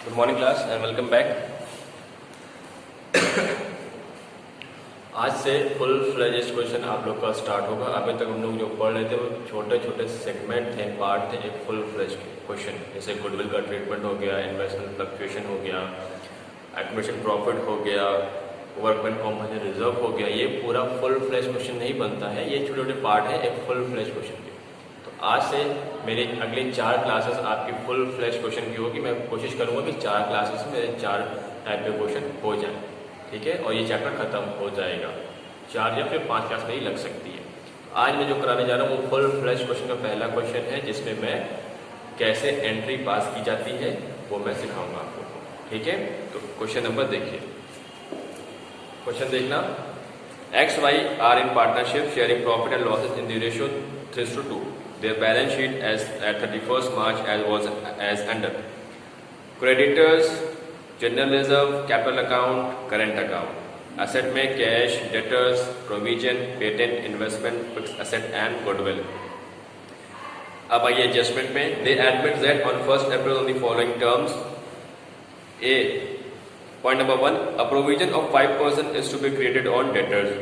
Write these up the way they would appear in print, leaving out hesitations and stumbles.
Good morning class and welcome back. आज से full fledged question आप लोग का स्टार्ट होगा। अभी तक हम लोग जो पढ़ रहे थे वो छोटे छोटे सेगमेंट थे, पार्ट थे एक फुल फ्लेज क्वेश्चन। जैसे गुडविल का ट्रीटमेंट हो गया, इन्वेस्टमेंट फ्लक्चुएशन हो गया, एक्विजिशन प्रॉफिट हो गया, वर्कमैन कॉम्पनसेशन रिजर्व हो गया। ये पूरा फुल फ्लेज क्वेश्चन नहीं बनता है, ये छोटे छोटे पार्ट है एक फुल फ्लेज क्वेश्चन के। तो आज से मेरी अगली 4 क्लासेस आपकी फुल फ्लेज क्वेश्चन की होगी। मैं कोशिश करूंगा कि 4 क्लासेस में मेरे 4 टाइप के क्वेश्चन हो जाए, ठीक है, और ये चैप्टर खत्म हो जाएगा। 4 या फिर 5 क्लास में ही लग सकती है। आज मैं जो कराने जा रहा हूँ वो फुल फ्लेज क्वेश्चन का पहला क्वेश्चन है, जिसमें मैं कैसे एंट्री पास की जाती है वो मैं सिखाऊंगा आपको, ठीक है। तो क्वेश्चन नंबर देखिए, क्वेश्चन देखना। X Y are in partnership sharing profit and losses in the ratio 3:2. Their balance sheet as at 31st March as under: creditors, general reserve, capital account, current account. Asset में cash, debtors, provision, patent, investment, fixed asset and goodwill. अब आइए adjustment में। They admit that on 1st April on the following terms: A. Point number 1, a provision of 5% is to be created on debtors.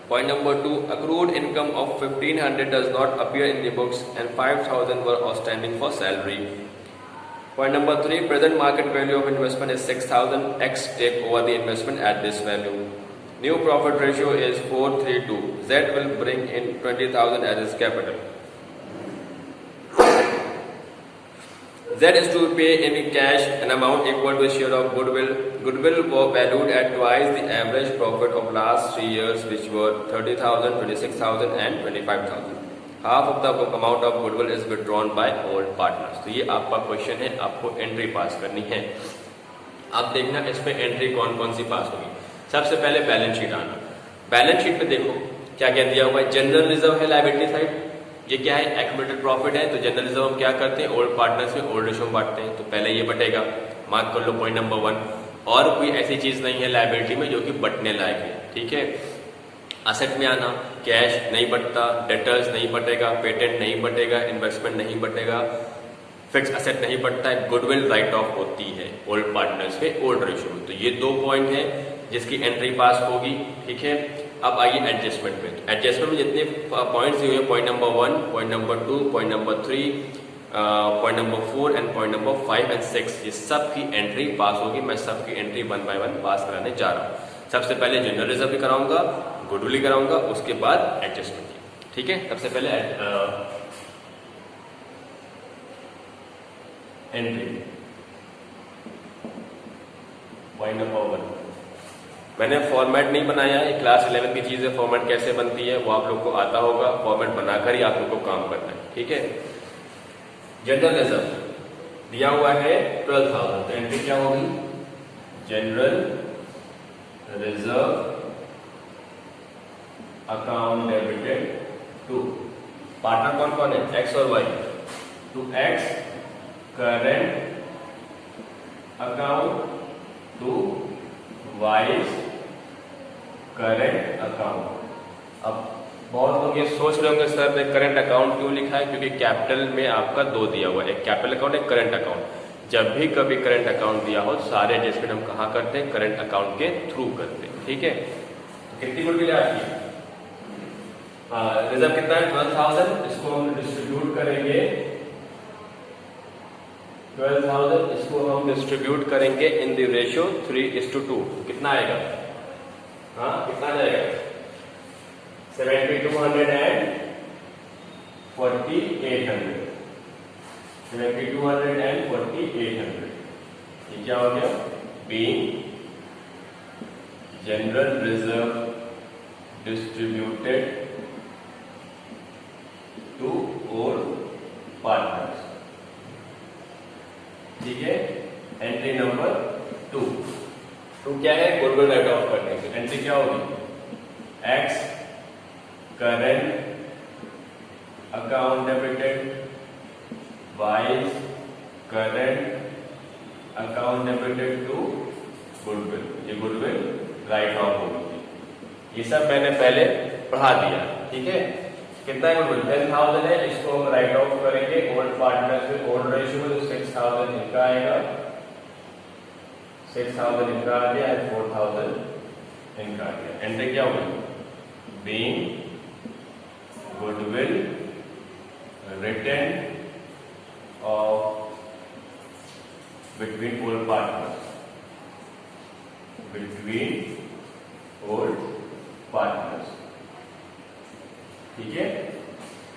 Point number 2, accrued income of 1500 does not appear in the books and 5000 were outstanding for salary. Point number 3, present market value of investment is 6000, X take over the investment at this value. New profit ratio is 4:3:2. Z will bring in 20,000 as its capital. Z is to pay in cash an amount equal to a share of goodwill. Goodwill was valued at twice the average profit of last 3 years, which were 30,000, 26,000 and 25,000. Half of the amount of goodwill is withdrawn by old partners. तो ये आपका question है, आपको entry पास करनी है। अब देखना इसमें एंट्री कौन कौन सी पास होगी। सबसे पहले बैलेंस शीट आना। बैलेंस शीट में देखो क्या क्या दिया हुआ है। जनरल रिजर्व है लायबिलिटी साइड, ये क्या है, एक्यूमुलेटेड प्रॉफिट है। तो जनरल रिजर्व हम क्या करते हैं, ओल्ड पार्टनर्स में ओल्ड रेशियो में बांटते हैं। तो पहले ये बटेगा, मार्क कर लो पॉइंट नंबर 1। और कोई ऐसी चीज नहीं है लायबिलिटी में जो कि बटने लायक है, ठीक है। असेट में आना, कैश नहीं बटता, डेटर्स नहीं बटेगा, पेटेंट नहीं बटेगा, इन्वेस्टमेंट नहीं बटेगा, फिक्स असेट नहीं बटता है, गुडविल राइट ऑफ होती है ओल्ड पार्टनर्स में ओल्ड रेशियो में। तो ये 2 पॉइंट है जिसकी एंट्री पास होगी, ठीक है। अब आइए एडजस्टमेंट में। तो एडजस्टमेंट में जितने पॉइंट्स दिए हुए हैं, point number 1, point number 2, point number 3, point number 4 and point number 5 and 6, ये सब की एंट्री पास होगी। मैं सबकी एंट्री 1 बाय 1 पास कराने जा रहा हूँ। सबसे पहले जनरल रिजर्व भी कराऊंगा, गुडविल कराऊंगा, उसके बाद एडजस्टमेंट की, ठीक है। सबसे पहले एंट्री पॉइंट नंबर 1। मैंने फॉर्मेट नहीं बनाया है, क्लास 11 की चीज है। फॉर्मेट कैसे बनती है वो आप लोग को आता होगा, फॉर्मेट बनाकर ही आप लोग को काम करना है, ठीक है। जनरल रिजर्व दिया हुआ है 12,000, तो एंट्री क्या होगी, general reserve account debited to partner कौन कौन है, एक्स और Y. To X current account, to Y's current account. अब बहुत लोग ये सोच रहे होंगे सर ने करेंट अकाउंट क्यों लिखा है, क्योंकि कैपिटल में आपका 2 दिया हुआ है, एक कैपिटल अकाउंट एक करेंट अकाउंट। जब भी कभी करेंट अकाउंट दिया हो सारे एडजस्टमेंट हम कहाँ करते हैं, करेंट अकाउंट के थ्रू करते हैं, ठीक है। तो कितनी गुडविल है आपकी, रिजर्व कितना है 12,000, इसको हम डिस्ट्रीब्यूट करेंगे 12,000, इसको हम डिस्ट्रीब्यूट करेंगे इन द रेशियो 3:2। कितना आएगा, हाँ कितना जाएगा, 7200 एंड 4800, 7200 एंड 4800। ये क्या हो गया, being general reserve distributed to all partners, ठीक है। एंट्री नंबर 2 क्या है, गुडविल राइट ऑफ करने की। एंट्री क्या होगी, X current account debited, Y's current account debited to goodwill. ये गुडविल राइट ऑफ होगी। ये सब मैंने पहले पढ़ा दिया, ठीक है। कितना है गुडविल, 10,000 है, इसको हम राइट ऑफ करेंगे ओल्ड पार्टनर से ओल्ड रेशियो में, तो 6,000 इनका आएगा 6000 इनका आ गया, 4000 इनका आ गया। एंट्री क्या होगी? Being goodwill written off between all partners, between all partners. ठीक है,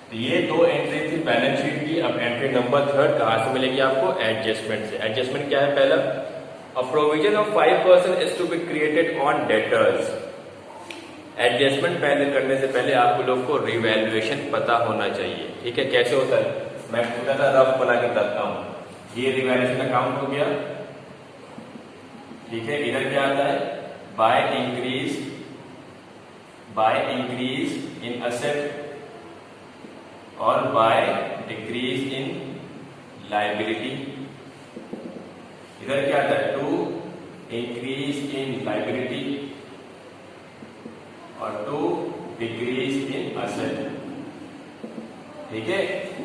तो ये दो एंट्री थी बैलेंस शीट की। अब एंट्री नंबर 3 कहां से मिलेगी आपको? एडजस्टमेंट से। एडजस्टमेंट क्या है? पहला, a provision of 5% is to be created on debtors. Adjustment पहले करने से पहले आप लोग को रिवैल्यूएशन पता होना चाहिए। ठीक है, कैसे होता है मैं छोटा सा रफ बना के बताता हूं। ये रिवैल्यूएशन अकाउंट हो गया। ठीक है, इधर क्या आता है? बाय इंक्रीज इन असेट और बाय डिक्रीज इन लायबिलिटी। इधर क्या आता है? टू इंक्रीज इन लायबिलिटी और टू डिक्रीज इन असेट। ठीक है,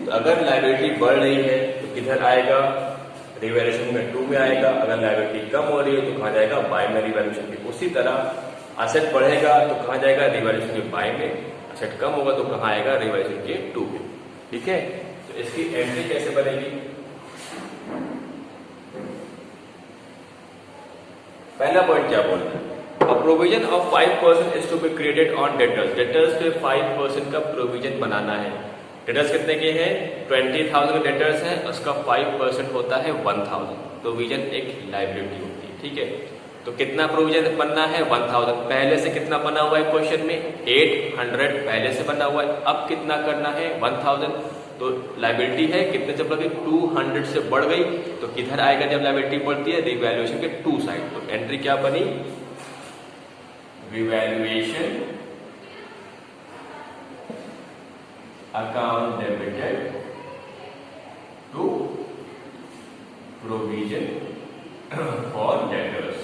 तो अगर लायबिलिटी बढ़ रही है तो किधर आएगा? रिवैल्यूएशन में 2 में आएगा। अगर लायबिलिटी कम हो रही है तो कहां जाएगा? बाय में रिवैल्यूएशन में। उसी तरह असेट बढ़ेगा तो कहां जाएगा? रिवैल्यूएशन के बाय में। असेट कम होगा तो कहां आएगा? रिवैल्यूएशन के 2 में। ठीक है, तो इसकी एंट्री कैसे बनेगी? पहला पॉइंट क्या बोल रहा है? A provision of 5% is to be created on debtors. Debtors पे 5% का प्रोविजन बनाना है। डेटर्स कितने के हैं? 20,000 डेटर्स हैं, उसका 5% होता है 1000। प्रोविजन एक लायबिलिटी होती है। ठीक है, तो कितना प्रोविजन बनना है? 1000। पहले से कितना बना हुआ है क्वेश्चन में? 800 पहले से बना हुआ है। अब कितना करना है? 1000। तो लायबिलिटी है कितने से बढ़ गई? 200 से बढ़ गई। तो किधर आएगा जब लायबिलिटी बढ़ती है? रिवैल्यूएशन के 2 साइड। तो एंट्री क्या बनी? Revaluation account debited to provision for debtors.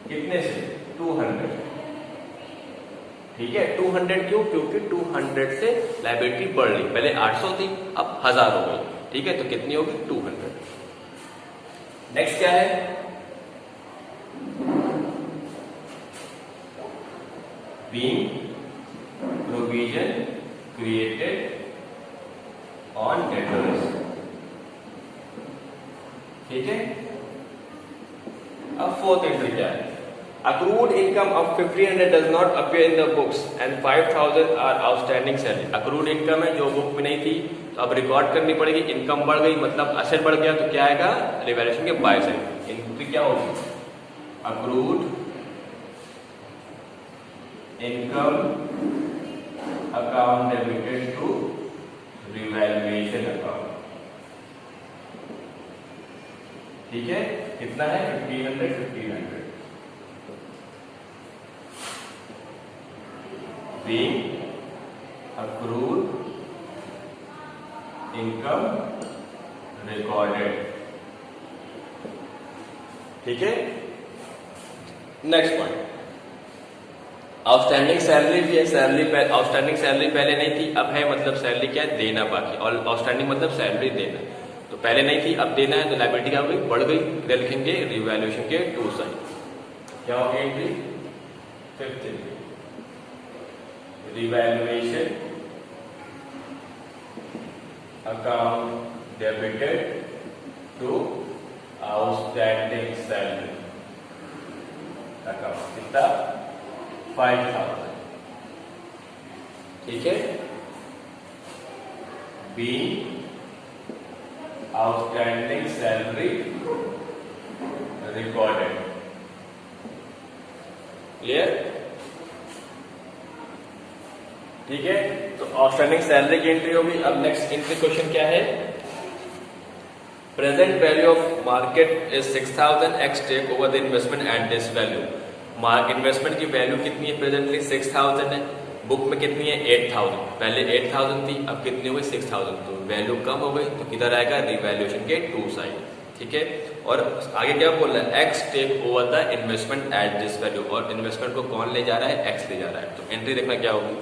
कितने से? 200। ठीक है, 200 क्यों? क्योंकि 200 से लायबिलिटी बढ़ रही। पहले 800 थी, अब 1000 हो गई। ठीक है, तो कितनी होगी? 200। नेक्स्ट क्या है? being provision created on debtors। ठीक है, अब फोर्थ एंट्री क्या है? accrued income of 1500 does not appear in the books and 5000 are outstanding salary। accrued income है जो बुक में नहीं थी, तो अब रिकॉर्ड करनी पड़ेगी। इनकम बढ़ गई मतलब असेट बढ़ गया, तो क्या आएगा? रिवैल्यूएशन के बाय साइड। एंट्री क्या होगी? accrued income account debited to revaluation account। ठीक है, कितना है? 1500। being accrued income recorded। ठीक है, नेक्स्ट पॉइंट, आउटस्टैंडिंग सैलरी भी है। आउटस्टैंडिंग सैलरी पहले नहीं थी, अब है। मतलब सैलरी क्या है? देना बाकी। और आउटस्टैंडिंग मतलब सैलरी देना। तो पहले नहीं थी, अब देना है, तो लायबिलिटी क्या हो गई? बढ़ गई। इधर लिखेंगे रिवैल्यूएशन के 2 साइड। क्या हो गई entry? 5th entry, revaluation account debited to outstanding salary account. कितना? 5000। ठीक है, being outstanding salary recorded। Clear? ठीक है, तो आउटस्टैंडिंग सैलरी की एंट्री होगी। अब नेक्स्ट एंट्री क्वेश्चन क्या है? Present value of market is 6000 X take over the investment at this value. Investment की वैल्यू कितनी है? प्रेजेंटली 6000 है। बुक में कितनी है? 8000। पहले 8000 थी, अब कितनी हो गई? 6000। तो वैल्यू कम हो गई, तो किधर आएगा? रिवैल्यूएशन के 2 साइड। ठीक है, और आगे क्या बोल रहा है? X take over the investment at this value. और इन्वेस्टमेंट को कौन ले जा रहा है? एक्स ले जा रहा है। तो एंट्री देखना क्या होगी?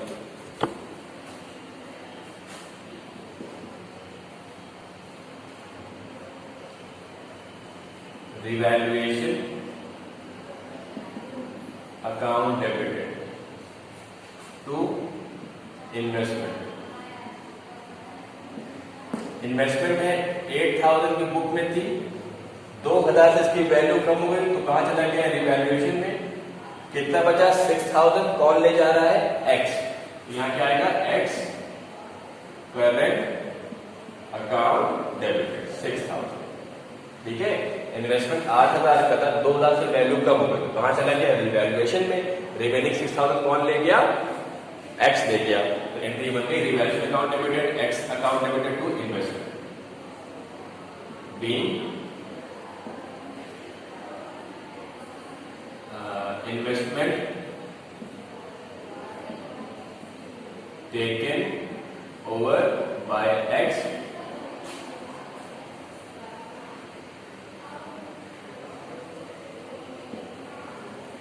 Revaluation account debited to investment. Investment में 8000 की बुक में थी, 2000 से इसकी वैल्यू कम हो गई तो कहां चला गया? रिवैल्यूएशन में। कितना बचा? 6000। कौन ले जा रहा है? एक्स। यहां क्या आएगा? X current account debited 6000। ठीक है, इन्वेस्टमेंट 8000 का था, 2000 से वैल्यू कम हो गई तो कहां चला गया? रिवैल्यूएशन में। रिमेनिंग 6000 कौन ले गया? एक्स ले गया। तो एंट्री बन गई revaluation account debited X account debited to investment. Be investment taken over by X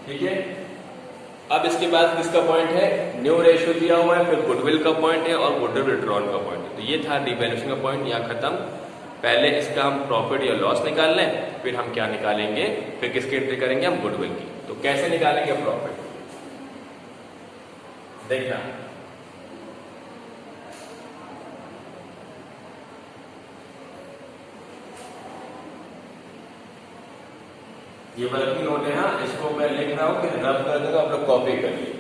ठीक है। अब इसके बाद किसका पॉइंट है? न्यू रेशियो दिया हुआ है, फिर गुडविल का पॉइंट है और गुडविल रिटर्न का पॉइंट है। तो ये था रिवैल्यूएशन का पॉइंट, यहाँ खत्म। पहले इसका हम प्रॉफिट या लॉस निकाल लें, फिर हम क्या निकालेंगे? फिर किसकी एंट्री करेंगे? हम गुडविल की। तो कैसे निकालेंगे प्रॉफिट? देखना, ये वर्किंग नोट है। हाँ, इसको मैं लिख रहा हूं, फिर रब कर दूंगा, आप लोग कॉपी करिए।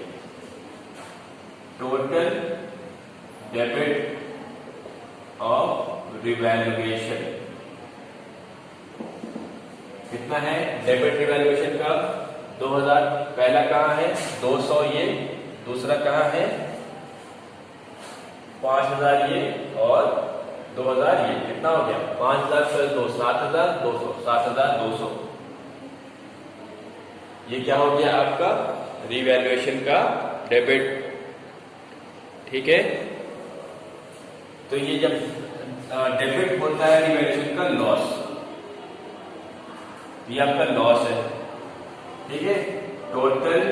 टोटल डेबिट ऑफ रिवैल्यूएशन कितना है? डेबिट रिवैल्यूएशन का 2000। पहला कहां है? 200 ये, दूसरा कहां है? 5000 ये और 2000 ये। कितना हो गया? 5000 प्लस 2 7200, 7200। ये क्या हो गया आपका? रिवैल्यूएशन का डेबिट। ठीक है, तो ये जब डेबिट होता है रिवैल्यूएशन का लॉस, ये आपका लॉस है। ठीक है, टोटल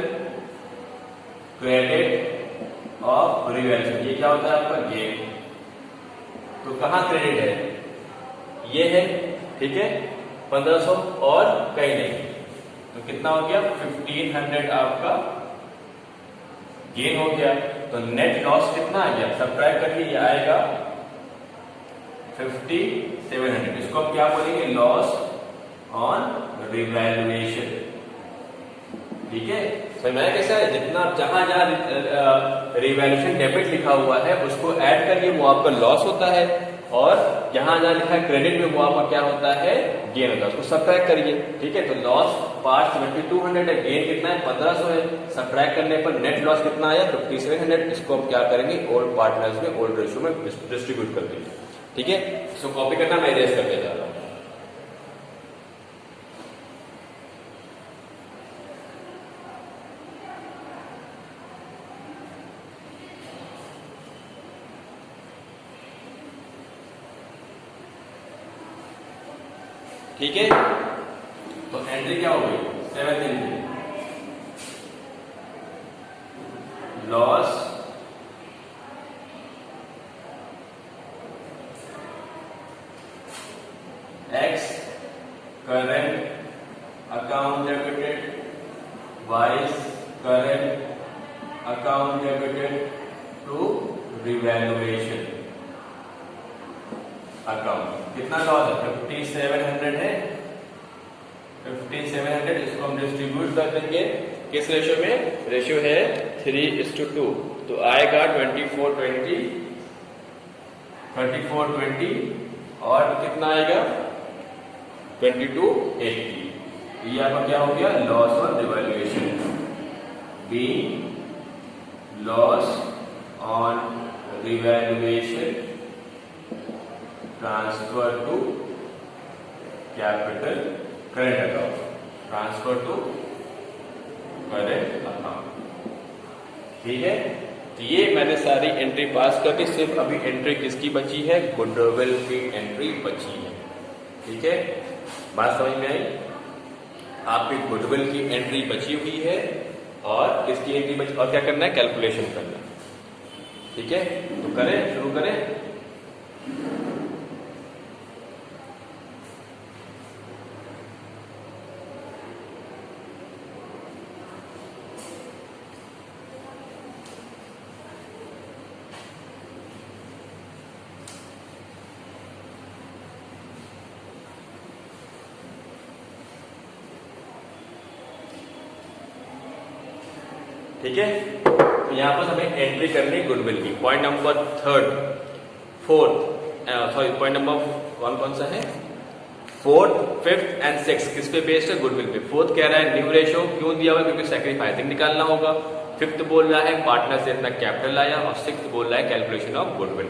क्रेडिट ऑफ रिवैल्यूएशन, ये क्या होता है आपका? गेन। तो कहां क्रेडिट है? ये है। ठीक है, 1500 और कहीं नहीं। तो कितना हो गया? 1500 आपका गेन हो गया। तो नेट लॉस कितना आ गया? सब्ट्रैक्ट करके ये आएगा 5700। इसको हम क्या बोलेंगे? Loss on revaluation. ठीक है, समझ में आया कैसा है? जितना जहां जहां रिवैल्यूएशन डेबिट लिखा हुआ है उसको ऐड करिए, वो आपका लॉस होता है, और जहां जहां लिखा है क्रेडिट में वो आपका क्या होता है? गेन होता है। उसको सब्ट्रैक्ट करिए। ठीक है, तो लॉस पार्ट 7200 है, गेन कितना है? 1500 है। सब्ट्रैक्ट करने पर नेट लॉस कितना आया? 5700। इसको हम क्या करेंगे? ओल्ड पार्टनर्स में ओल्ड रेशियो में डिस्ट्रीब्यूट कर देंगे। ठीक है, इसको कॉपी करना, मैं इरेज करके जा रहा हूं। ठीक है, तो एंट्री क्या हो गई? 7th entry, loss X current account debited Y's current account debited to revaluation account. कितना लॉस है? 5700 है। 5700, इसको हम डिस्ट्रीब्यूट कर देंगे किस रेशियो में? रेशियो है 3:2। तो आएगा 2420 और कितना आएगा? 2280। ये आपका क्या हो गया? Loss on revaluation. Be loss on revaluation transfer to capital current account, transfer to current account. ठीक है, तो ये मैंने सारी एंट्री पास कर दी। सिर्फ अभी एंट्री किसकी बची है? गुडविल की एंट्री बची है। ठीक है, बात समझ में आई? आपकी गुडविल की एंट्री बची हुई है और किसकी एंट्री बची, और क्या करना है? कैलकुलेशन करना। ठीक है, तो करें, शुरू करें। ठीक है। तो यहाँ पर हमें एंट्री करनी है गुडविल की। पॉइंट नंबर पॉइंट नंबर 1 कौन सा है? 4th, 5th एंड 6th किस पे बेस्ड है? गुडविल पे। 4th कह रहा है न्यू रेशियो, क्यों दिया हुआ? क्योंकि सैक्रिफाइसिंग निकालना होगा। 5th बोल रहा है पार्टनर से इतना कैपिटल आया, और 6th बोल रहा है कैलकुलेशन ऑफ गुडविल।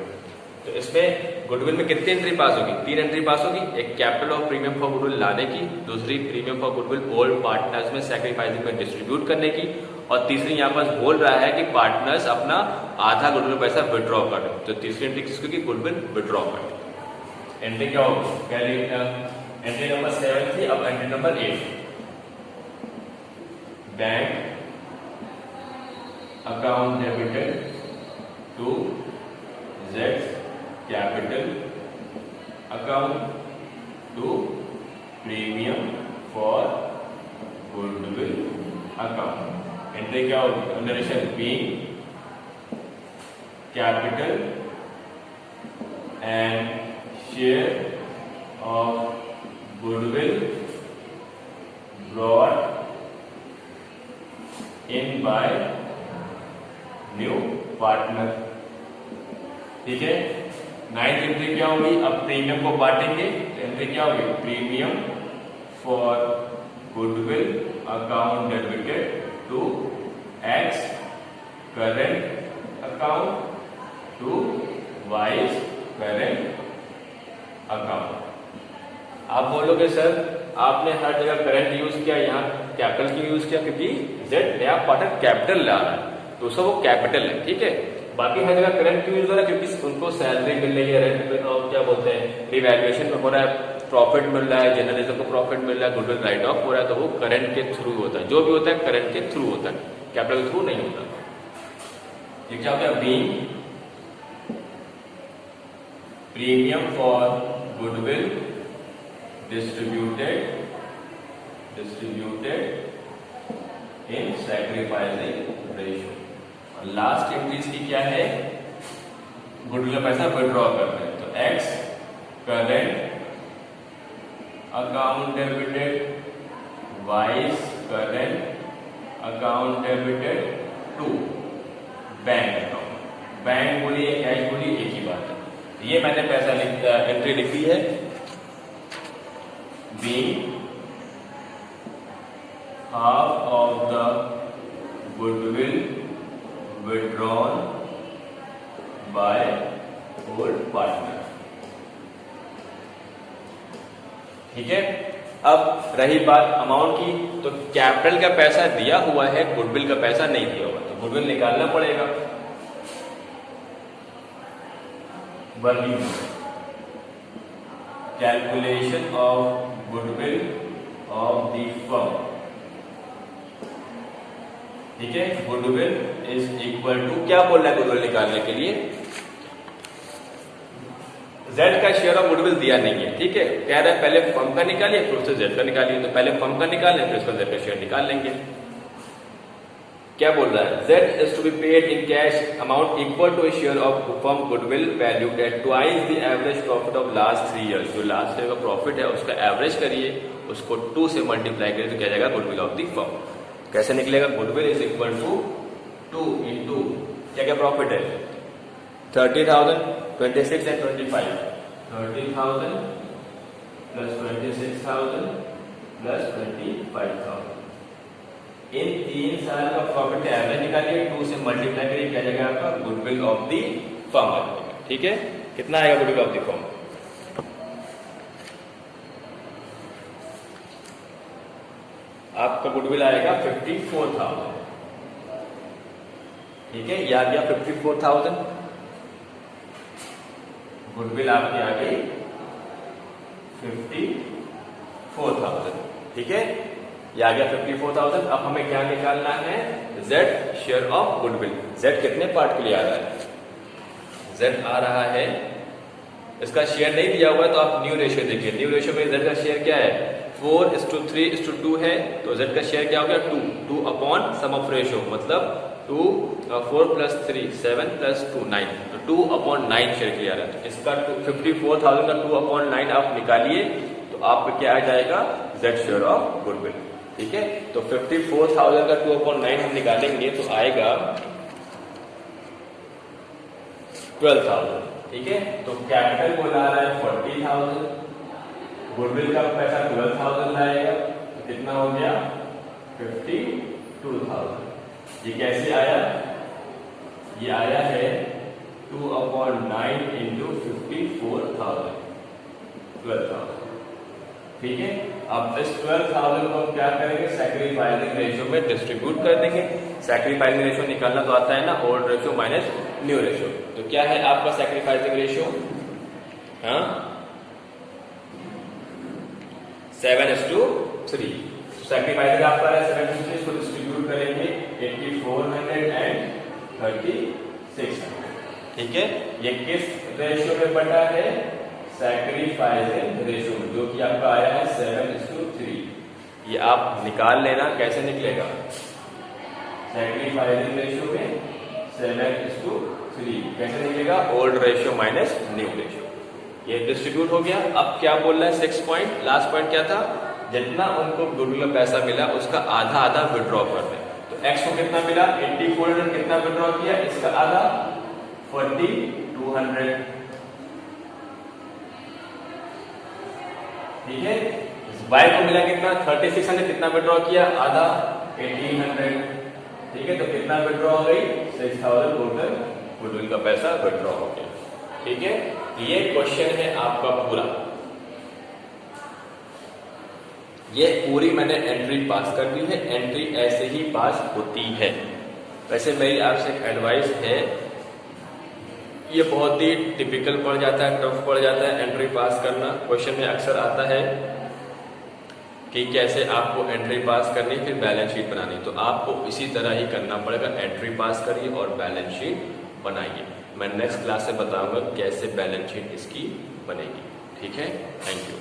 तो इसमें गुडविल में कितनी एंट्री पास होगी? 3 एंट्री पास होगी। एक capital of premium for goodwill लाने की, दूसरी premium for goodwill old partners में सैक्रिफाइसिंग में डिस्ट्रीब्यूट करने की, और तीसरी यहाँ पर बोल रहा है कि पार्टनर्स अपना आधा गुडविल पैसा विड्रॉ कर रहे हैं। तो तीसरी एंट्री किसकी होगी? गुडविल विड्रॉ कर। एंट्री क्या होगी? एंट्री नंबर 7 थी, अब entry number 8। Bank account debited to Z capital account to premium for goodwill account. Entry क्या होगी? Narration be capital and share of goodwill brought in by new partner. ठीक है। 9th entry क्या होगी? अब premium को बांटेंगे, एंट्री क्या होगी? Premium for goodwill account debited to X current account to Y current account. आप बोलोगे सर आपने हर जगह करंट यूज किया, यहाँ कैपिटल क्यों यूज किया? क्योंकि Z नया पार्टनर कैपिटल ला रहा है, तो उसका वो कैपिटल है। ठीक है। बाकी हर जगह करंट क्यों यूज हो रहा है? क्योंकि उनको सैलरी मिल रही है, रेंट और क्या बोलते हैं रिवैल्यूएशन में हो रहा है, प्रॉफिट मिल रहा है, जर्नलिज्म को प्रॉफिट मिल रहा है, गुडविल राइट ऑफ हो रहा है, तो वो करंट के थ्रू होता है। जो भी होता है करंट के थ्रू होता है, कैपिटल के थ्रू नहीं होता। ये क्या होता है? Being premium for goodwill distributed in sacrificing ratio। और लास्ट एंट्रीज की क्या है? गुडविल का पैसा विड्रॉ करना है, तो X current account debited, Y current account debited to bank account. Bank बोलिए कैश बोलिए एक ही बात है। ये मैंने पैसा एंट्री लिखी है being half of the goodwill withdrawn by old partner। ठीक है। अब रही बात अमाउंट की, तो कैपिटल का पैसा दिया हुआ है, गुडविल का पैसा नहीं दिया हुआ, तो गुडविल निकालना पड़ेगा। Value calculation of goodwill of the firm. ठीक है। गुडविल इज इक्वल टू, क्या बोल रहा है गुडविल निकालने के लिए? Z का शेयर ऑफ गुडविल दिया नहीं है। ठीक है। कह रहा है पहले फर्म का निकालिए फिर उससे Z का निकालिए, तो पहले फर्म का निकालें फिर उसका Z का शेयर निकाल लेंगे। क्या बोल रहा है? Z is to be paid in cash amount equal to a share of firm goodwill valued at twice the average profit of last 3 years। जो लास्ट ईयर का प्रॉफिट है उसका एवरेज करिए, उसको 2 से मल्टीप्लाई करिए तो क्या जाएगा? Goodwill of the firm. कैसे निकलेगा? Goodwill is equal to 2 into क्या क्या प्रॉफिट है? 30,000, 26 एंड 25। 30,000 plus 26,000 plus 25,000। इन 3 साल का प्रॉफिट का एवरेज निकालिए, 2 से मल्टीप्लाई करिए, क्या जाएगा आपका? गुडविल ऑफ द फर्म आ जाएगा। ठीक है। कितना आएगा गुडविल ऑफ द फर्म? आपका गुडविल आएगा 54,000। ठीक है। यह आ गया 54,000 गुडविल आपकी आ गई 54,000। ठीक है। ये आ गया 54,000। अब हमें क्या निकालना है? Z share of goodwill. Z कितने पार्ट के लिए आ रहा है? Z आ रहा है, इसका शेयर नहीं दिया हुआ है तो आप न्यू रेशियो देखिए। न्यू रेशियो में Z का शेयर क्या है? 4:3:2 है, तो Z का शेयर क्या हो गया? 2 अपॉन सम ऑफ रेशियो, मतलब 4 + 3 7 + 2 9, तो 2 अपॉन 9 शेयर किया रहा है। इसका 54,000 का 2 अपॉन 9 आप निकालिए तो आपको क्या आ जाएगा? Z share of goodwill. ठीक है, तो 54,000 का 2/9 हम निकालेंगे तो आएगा 12,000। ठीक है, तो कैपिटल को ला रहा है 40,000, गुडविल का पैसा 12,000 लाएगा, तो कितना हो गया 52,000। ये कैसे आया, ये आया है 2/9 इंटू 54,000, 12,000। ठीक है, अब इस 12,000 को हम क्या करेंगे, सैक्रिफाइसिंग रेशियो में डिस्ट्रीब्यूट कर देंगे। सैक्रिफाइसिंग रेशियो निकालना तो आता है ना, old ratio minus new ratio. तो क्या है आपका सैक्रिफाइसिंग रेशियो, हाँ 7:3। सैक्रिफाइसिंग आपका है 7:3, इसको डिस्ट्रीब्यूट करेंगे 8400 एंड 3600। ठीक है, ये किस रेशियो में बटा है, सैक्रिफाइसिंग रेशियो में, जो कि आपका आया है 7:3। ये आप निकाल लेना, कैसे निकलेगा, सैक्रिफाइसिंग रेशियो में 7:3 कैसे निकलेगा, old ratio minus new ratio. ये डिस्ट्रीब्यूट हो गया। अब क्या बोल रहा है 6 पॉइंट, लास्ट पॉइंट क्या था, जितना उनको गुडविल में पैसा मिला उसका आधा आधा विड्रॉ कर दे। तो एक्स को कितना मिला 8400, कितना विड्रॉ किया, इसका आधा 4200। ठीक है, वाई को मिला कितना 3600, कितना विड्रॉ किया, आधा 1800। ठीक है, तो कितना विड्रॉ हो गई 6000 टोटल गुडविल का पैसा विड्रॉ हो गया। ठीक है, ये क्वेश्चन है आपका पूरा, ये पूरी मैंने एंट्री पास कर दी है। एंट्री ऐसे ही पास होती है। वैसे मेरी आपसे एक एडवाइस है, ये बहुत ही टिपिकल पड़ जाता है, टफ पड़ जाता है एंट्री पास करना। क्वेश्चन में अक्सर आता है कि कैसे आपको एंट्री पास करनी, फिर बैलेंस शीट बनानी। तो आपको इसी तरह ही करना पड़ेगा, एंट्री पास करिए और बैलेंस शीट बनाइए। मैं नेक्स्ट क्लास में बताऊंगा कैसे बैलेंस शीट इसकी बनेगी। ठीक है, थैंक यू।